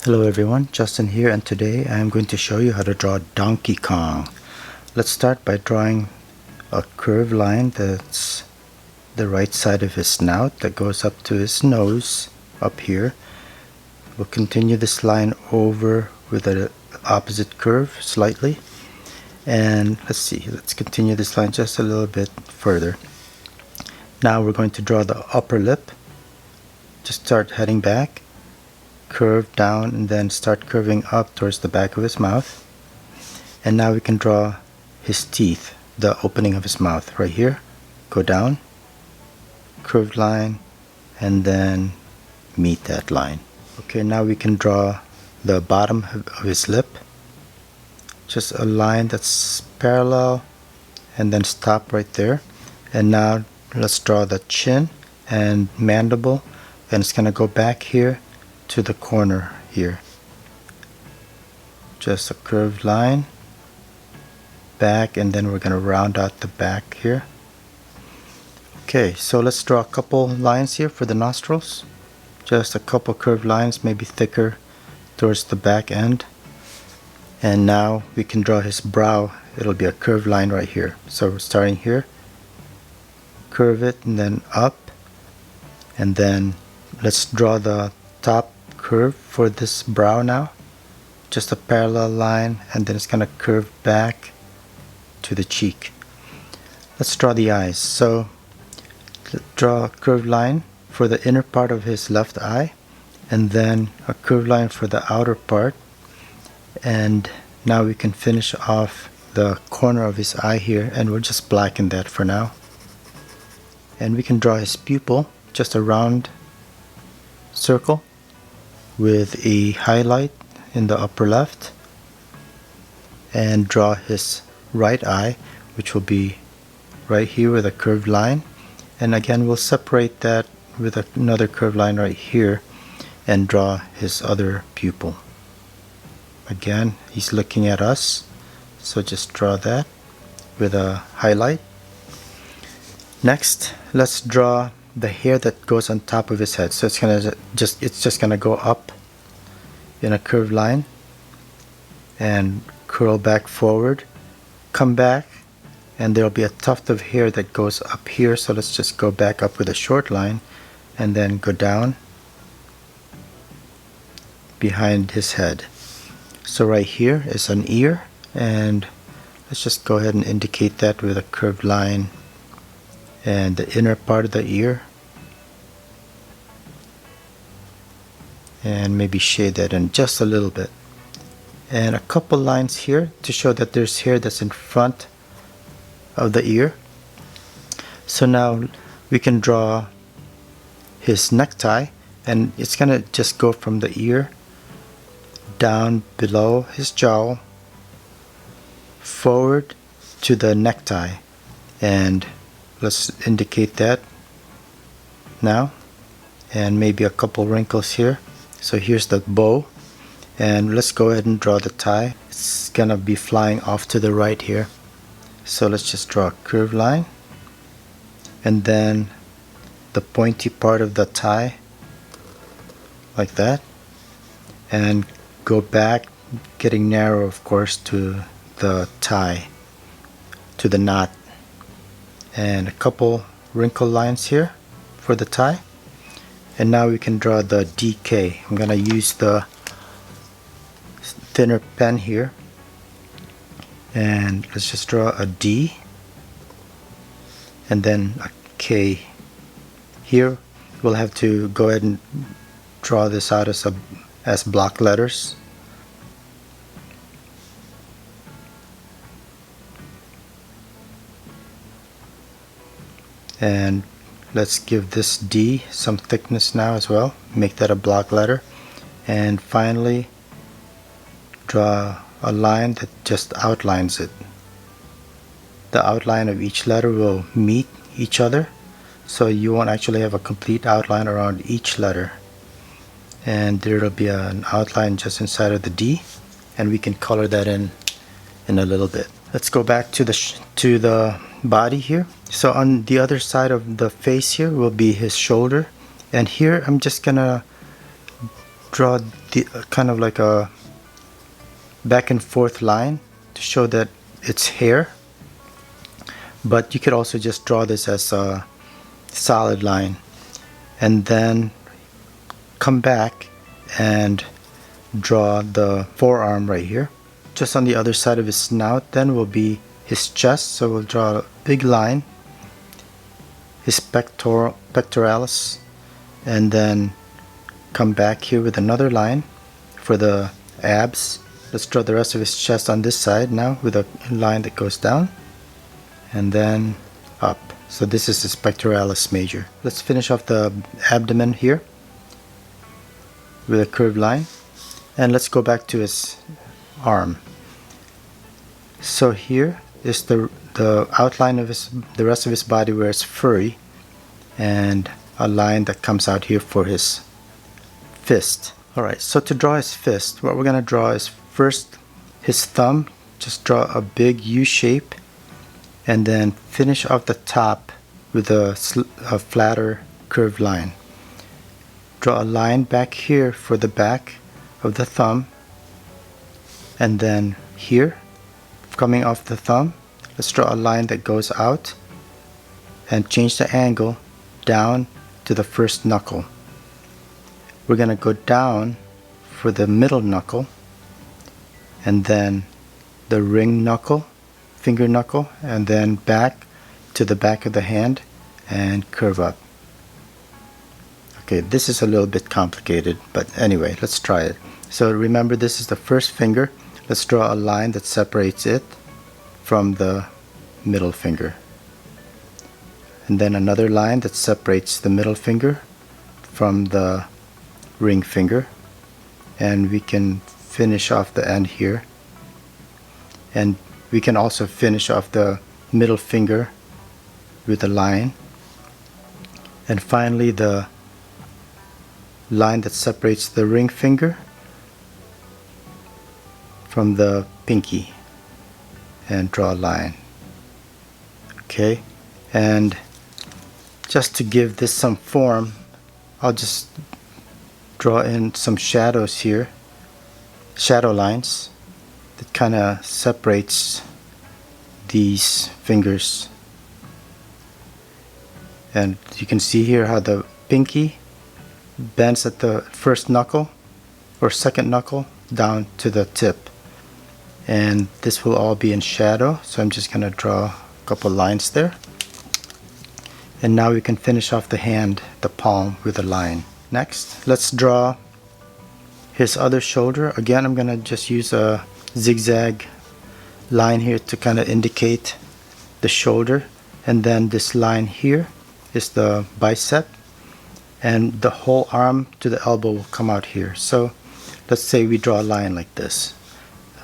Hello everyone, Justin here, and today I am going to show you how to draw Donkey Kong. Let's start by drawing a curved line that's the right side of his snout that goes up to his nose up here. We'll continue this line over with an opposite curve slightly, and let's continue this line just a little bit further. Now we're going to draw the upper lip. Just start heading back, curve down, and then start curving up towards the back of his mouth. And now we can draw his teeth, the opening of his mouth right here. Go down, curved line, and then meet that line. Okay, now we can draw the bottom of his lip. Just a line that's parallel and then stop right there. And now let's draw the chin and mandible, and it's gonna go back here to the corner here. Just a curved line back, and then we're going to round out the back here. Okay, so let's draw a couple lines here for the nostrils. Just a couple curved lines, maybe thicker towards the back end. And now we can draw his brow. It'll be a curved line right here. So we're starting here, curve it, and then up, and then let's draw the top curve for this brow now. Just a parallel line, and then it's going to curve back to the cheek. Let's draw the eyes. So draw a curved line for the inner part of his left eye, and then a curved line for the outer part. And now we can finish off the corner of his eye here, and we'll just blacken that for now. And we can draw his pupil, just a round circle with a highlight in the upper left, and draw his right eye, which will be right here with a curved line. And again, we'll separate that with another curved line right here and draw his other pupil. Again, he's looking at us, so just draw that with a highlight. Next, let's draw the hair that goes on top of his head. So it's just gonna go up in a curved line and curl back forward, come back, and there'll be a tuft of hair that goes up here. So let's just go back up with a short line and then go down behind his head. So right here is an ear, and let's just go ahead and indicate that with a curved line and the inner part of the ear, and maybe shade that in just a little bit, and a couple lines here to show that there's hair that's in front of the ear. So now we can draw his necktie, and it's gonna just go from the ear down below his jowl forward to the necktie, and let's indicate that now, and maybe a couple wrinkles here. So here's the bow, and let's go ahead and draw the tie. It's gonna be flying off to the right here. So let's just draw a curved line, and then the pointy part of the tie like that, and go back, getting narrow of course, to the tie, to the knot, and a couple wrinkle lines here for the tie. And now we can draw the DK. I'm gonna use the thinner pen here, and let's just draw a D and then a K. Here we'll have to go ahead and draw this out as block letters. And let's give this D some thickness now as well, make that a block letter. And finally draw a line that just outlines it. The outline of each letter will meet each other, so you won't actually have a complete outline around each letter. And there will be an outline just inside of the D, and we can color that in a little bit. Let's go back to the body here. So on the other side of the face here will be his shoulder, and here I'm just gonna draw the kind of like a back and forth line to show that it's hair, but you could also just draw this as a solid line and then come back and draw the forearm right here. Just on the other side of his snout then will be his chest, so we'll draw a big line, his pectoralis, and then come back here with another line for the abs. Let's draw the rest of his chest on this side now with a line that goes down and then up. So this is his pectoralis major. Let's finish off the abdomen here with a curved line, and let's go back to his arm. So here is the outline of the rest of his body where it's furry, and a line that comes out here for his fist. Alright, so to draw his fist, what we're going to draw is first his thumb. Just draw a big U shape and then finish off the top with a flatter curved line. Draw a line back here for the back of the thumb, and then here, coming off the thumb, let's draw a line that goes out and change the angle down to the first knuckle. We're going to go down for the middle knuckle, and then the ring knuckle, finger knuckle, and then back to the back of the hand and curve up. Okay, this is a little bit complicated, but anyway, let's try it. So remember, this is the first finger. Let's draw a line that separates it from the middle finger. And then another line that separates the middle finger from the ring finger. And we can finish off the end here. And we can also finish off the middle finger with a line. And finally the line that separates the ring finger from the pinky, and draw a line. Okay, and just to give this some form, I'll just draw in some shadows here, shadow lines that kind of separates these fingers. And you can see here how the pinky bends at the first knuckle or second knuckle down to the tip, and this will all be in shadow, so I'm just going to draw a couple lines there. And now we can finish off the hand, the palm, with a line. Next, let's draw his other shoulder. Again, I'm going to just use a zigzag line here to kind of indicate the shoulder, and then this line here is the bicep, and the whole arm to the elbow will come out here. So let's say we draw a line like this.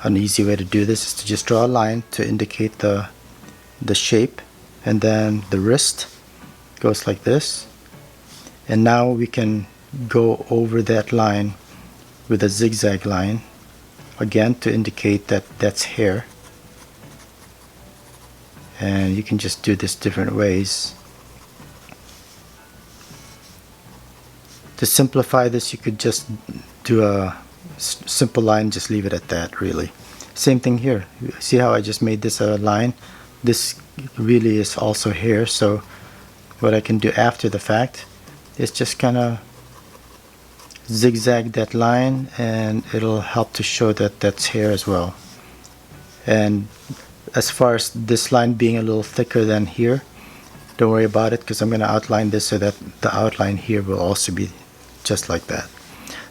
An easy way to do this is to just draw a line to indicate the shape, and then the wrist goes like this. And now we can go over that line with a zigzag line, again to indicate that that's hair. And you can just do this different ways. To simplify this, you could just do a simple line, just leave it at that, really. Same thing here. See how I just made this a line? This really is also hair, so what I can do after the fact is just kind of zigzag that line, and it'll help to show that that's hair as well. And as far as this line being a little thicker than here, don't worry about it, because I'm going to outline this so that the outline here will also be just like that.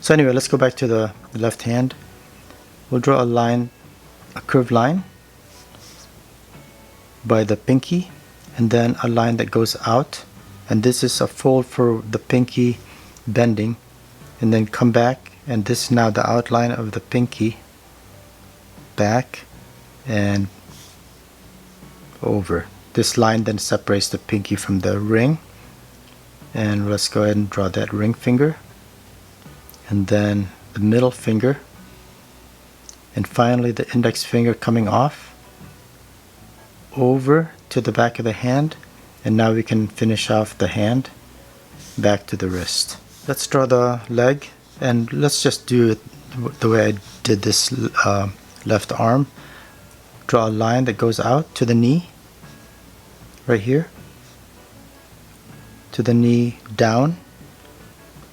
So anyway, let's go back to the left hand. We'll draw a line, a curved line by the pinky, and then a line that goes out, and this is a fold for the pinky bending, and then come back, and this is now the outline of the pinky, back and over. This line then separates the pinky from the ring, and let's go ahead and draw that ring finger, and then the middle finger, and finally the index finger coming off over to the back of the hand. And now we can finish off the hand back to the wrist. Let's draw the leg, and let's just do it the way I did this left arm. Draw a line that goes out to the knee, right here, to the knee down,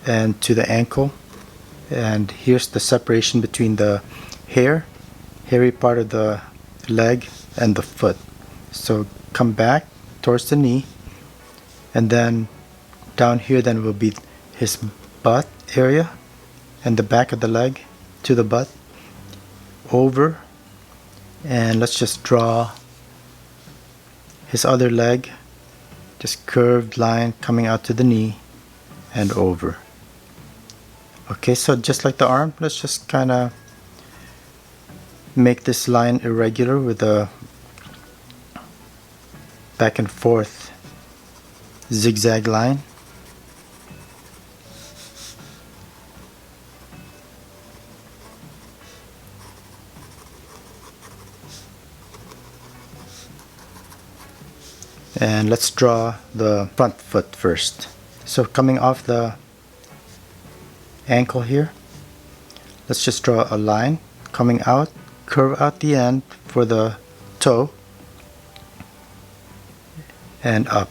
and to the ankle. And here's the separation between the hairy part of the leg and the foot. So come back towards the knee, and then down here then will be his butt area and the back of the leg to the butt, over, and let's just draw his other leg, just curved line coming out to the knee and over. Okay, so just like the arm, let's just kind of make this line irregular with a back and forth zigzag line. And let's draw the front foot first. So coming off the ankle here, let's just draw a line coming out, curve out the end for the toe, and up.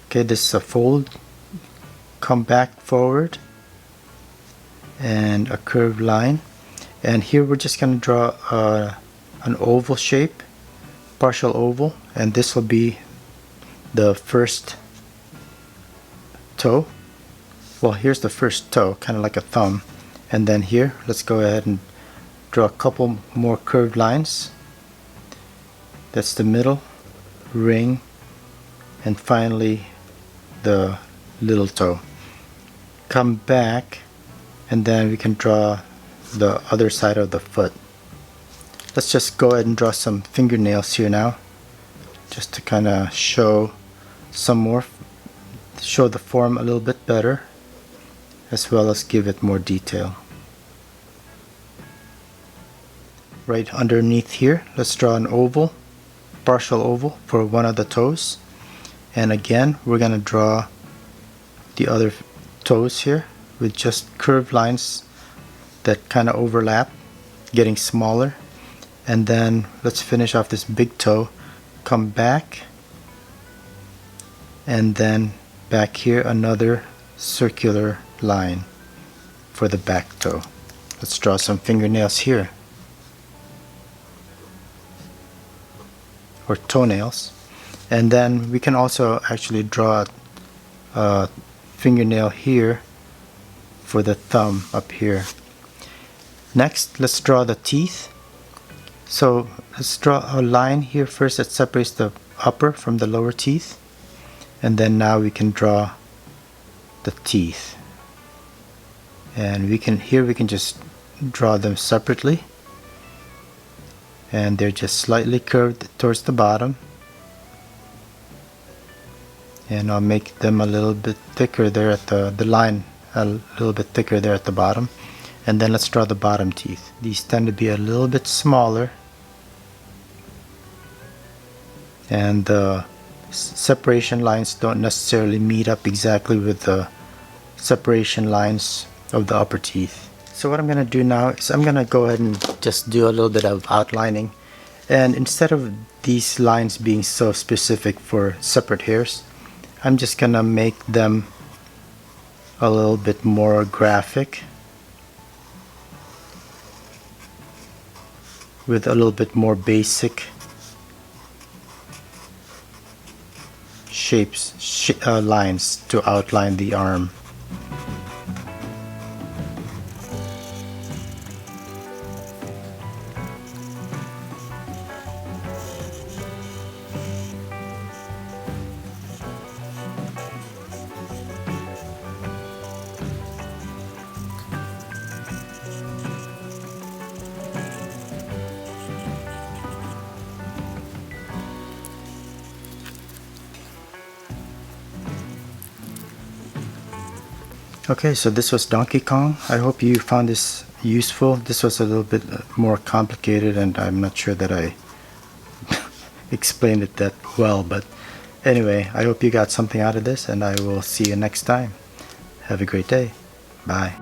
Okay, this is a fold, come back forward, and a curved line. And here we're just going to draw an oval shape, partial oval, and this will be the first toe. Well, here's the first toe, kind of like a thumb. And then here, let's go ahead and draw a couple more curved lines. That's the middle, ring, and finally the little toe. Come back, and then we can draw the other side of the foot. Let's just go ahead and draw some fingernails here now, just to kind of show the form a little bit better, as well as give it more detail. Right underneath here, let's draw an oval, partial oval for one of the toes. And again, we're going to draw the other toes here with just curved lines that kind of overlap, getting smaller. And then let's finish off this big toe, come back, and then back here another circular line for the back toe. Let's draw some fingernails here, or toenails. And then we can also actually draw a fingernail here for the thumb up here. Next, let's draw the teeth. So let's draw a line here first that separates the upper from the lower teeth, and then now we can draw the teeth. And we can just draw them separately, and they're just slightly curved towards the bottom. And I'll make them a little bit thicker there at the line, a little bit thicker there at the bottom. And then let's draw the bottom teeth. These tend to be a little bit smaller, and the separation lines don't necessarily meet up exactly with the separation lines of the upper teeth. So what I'm going to do now is I'm going to go ahead and just do a little bit of outlining. And instead of these lines being so specific for separate hairs, I'm just going to make them a little bit more graphic, with a little bit more basic lines to outline the arm. Okay, so this was Donkey Kong. I hope you found this useful. This was a little bit more complicated, and I'm not sure that I explained it that well, but anyway, I hope you got something out of this, and I will see you next time. Have a great day. Bye.